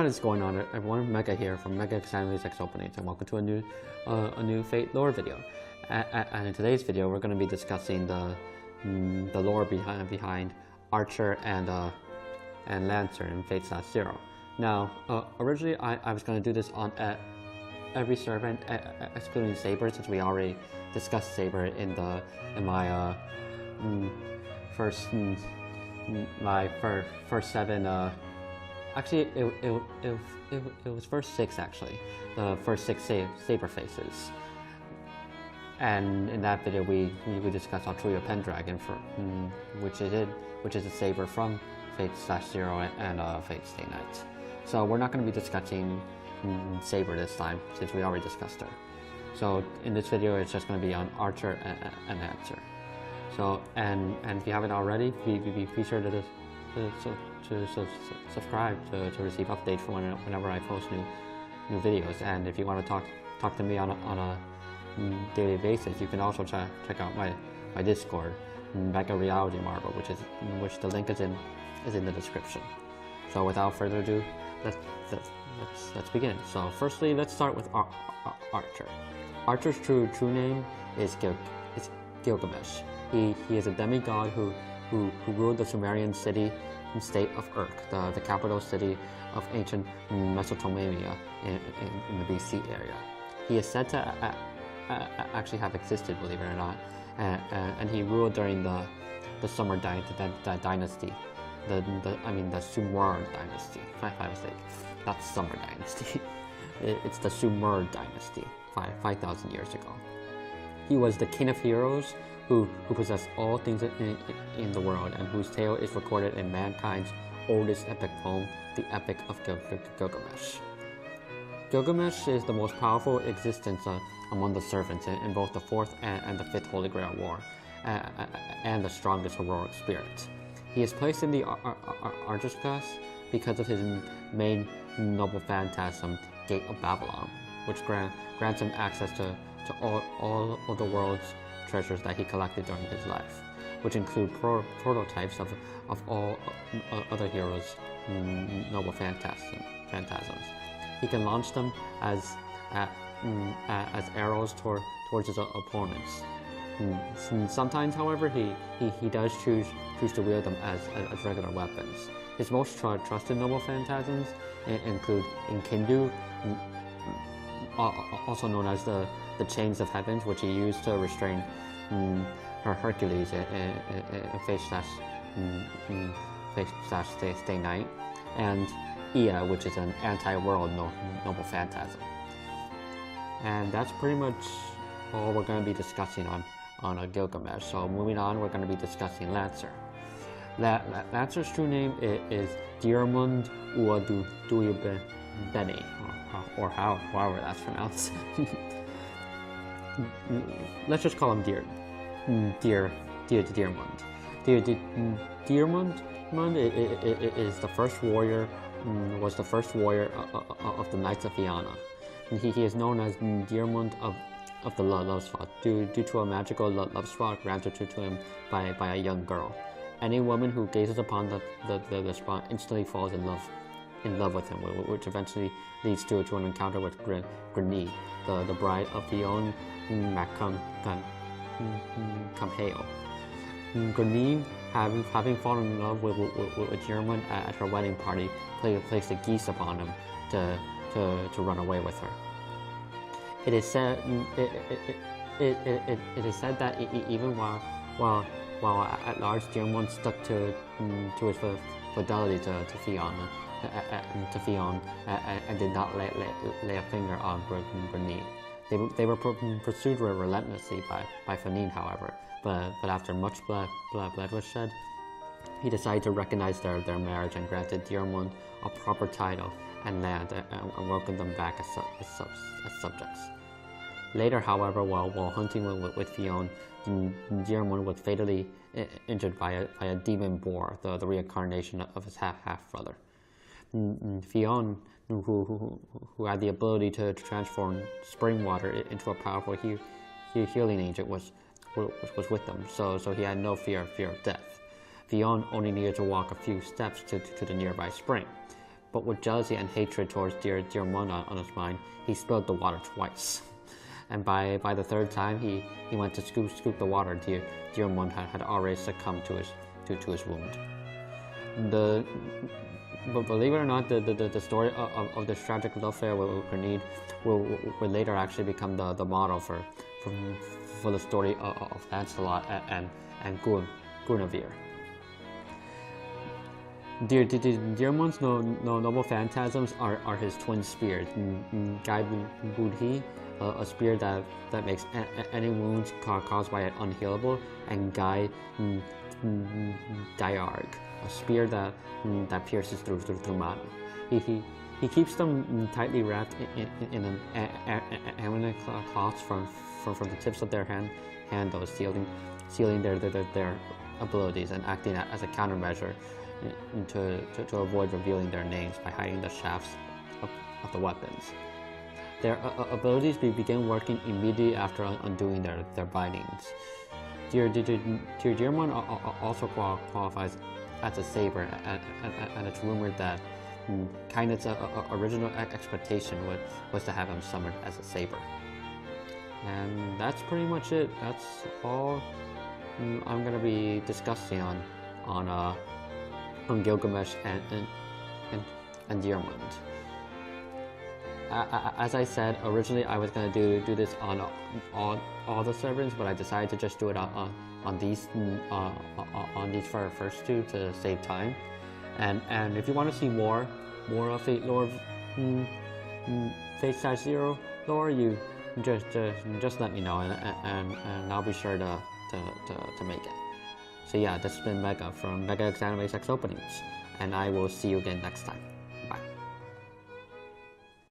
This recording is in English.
is going on, everyone? Mega here from Mega Examine's X Openings, and welcome to a new Fate lore video. And in today's video, we're going to be discussing the lore behind Archer and Lancer in Fate/0. Now, originally I was going to do this on every servant, excluding Saber, since we already discussed Saber in my first seven. Actually, it was first six, actually. The first six Saber faces. And in that video, we discussed Altruya Pendragon, which is a Saber from Fate/0 and Fate Stay Night. So we're not going to be discussing Saber this time, since we already discussed her. So in this video, it's just going to be on Archer and Lancer. So and if you haven't already, be sure to subscribe to receive updates for whenever I post new videos. And if you want to talk to me on a daily basis, you can also check out my Discord, Mega Reality Marble, which the link is in the description. So without further ado, let's begin. So firstly, let's start with Archer. Archer's true name is Gilgamesh. He is a demigod who ruled the Sumerian city and state of Urk, the capital city of ancient Mesopotamia in the BC area. He is said to actually have existed, believe it or not, and he ruled during the Summer dynasty, the Sumer dynasty. My mistake, not Summer dynasty. It's the Sumer dynasty, 5,000 years ago. He was the king of heroes who possessed all things in the world, and whose tale is recorded in mankind's oldest epic poem, the Epic of Gilgamesh. Gilgamesh is the most powerful existence among the servants in both the 4th and the 5th Holy Grail War, and the strongest heroic spirit. He is placed in the Archer's class because of his main noble phantasm, Gate of Babylon, which grants him access to all of the world's treasures that he collected during his life, which include prototypes of all other heroes' noble phantasms. He can launch them as arrows towards his opponents. Sometimes, however, he does choose to wield them as regular weapons. His most trusted noble phantasms include Enkidu, also known as the Chains of Heavens, which he used to restrain Hercules in Fate/Stay Night, and Ea, which is an anti-world noble phantasm. And that's pretty much all we're going to be discussing on Gilgamesh. So moving on, we're going to be discussing Lancer. Lancer's true name is Dirmuid Beni, or however that's pronounced. Let's just call him Dirmuid. Dirmuid is the first warrior. Was the first warrior of the Knights of Fianna. He is known as Dirmuid of the Love Spot due to a magical love spot granted to him by a young girl. Any woman who gazes upon the spot instantly falls in love with him, which eventually leads to an encounter with Granee, the bride of Fionn mac Cumhale. Granee, having fallen in love with Dirmuid at her wedding party, placed a geese upon him to run away with her. It is said that even while at large, Dirmuid stuck to his fidelity to Fionn, and did not lay a finger on Granee. They were pursued relentlessly by Fanine, however, but after much blood was shed, he decided to recognize their marriage and granted Dirmuid a proper title and land, and welcomed them back as subjects. Later, however, while hunting with Fionn, Dirmuid was fatally injured by a demon boar, the reincarnation of his half-brother. Fionn, who had the ability to transform spring water into a powerful healing agent, was with them, so he had no fear of death. Fionn only needed to walk a few steps to the nearby spring. but with jealousy and hatred towards Dirmuid on his mind, he spilled the water twice. And by the third time he went to scoop the water, Dirmuid had already succumbed to his wound. But believe it or not, the story of this tragic love affair will later actually become the model for the story of Lancelot and Guinevere. Dirmuid's noble phantasms are his twin spirits, Gai Budhi, a spirit that makes any wounds caused by it unhealable, and Gai Diarg, a spear that pierces through mana. He keeps them tightly wrapped in an amniotic cloths from the tips of their handles, sealing their abilities and acting as a countermeasure to avoid revealing their names by hiding the shafts of the weapons. Their abilities begin working immediately after undoing their bindings. Dirmuid also qualifies as a saber, and it's rumored that Kynet's original expectation was to have him summoned as a saber. And that's pretty much it. That's all I'm going to be discussing on Gilgamesh and Dirmuid. As I said, originally I was going to do this on all the servers, but I decided to just do it on these first two to save time. And if you want to see more of Fate lore, Fate/Zero lore, you just let me know, and I'll be sure to make it. So yeah, this has been Mega from Mega X Anime Sex Openings, and I will see you again next time.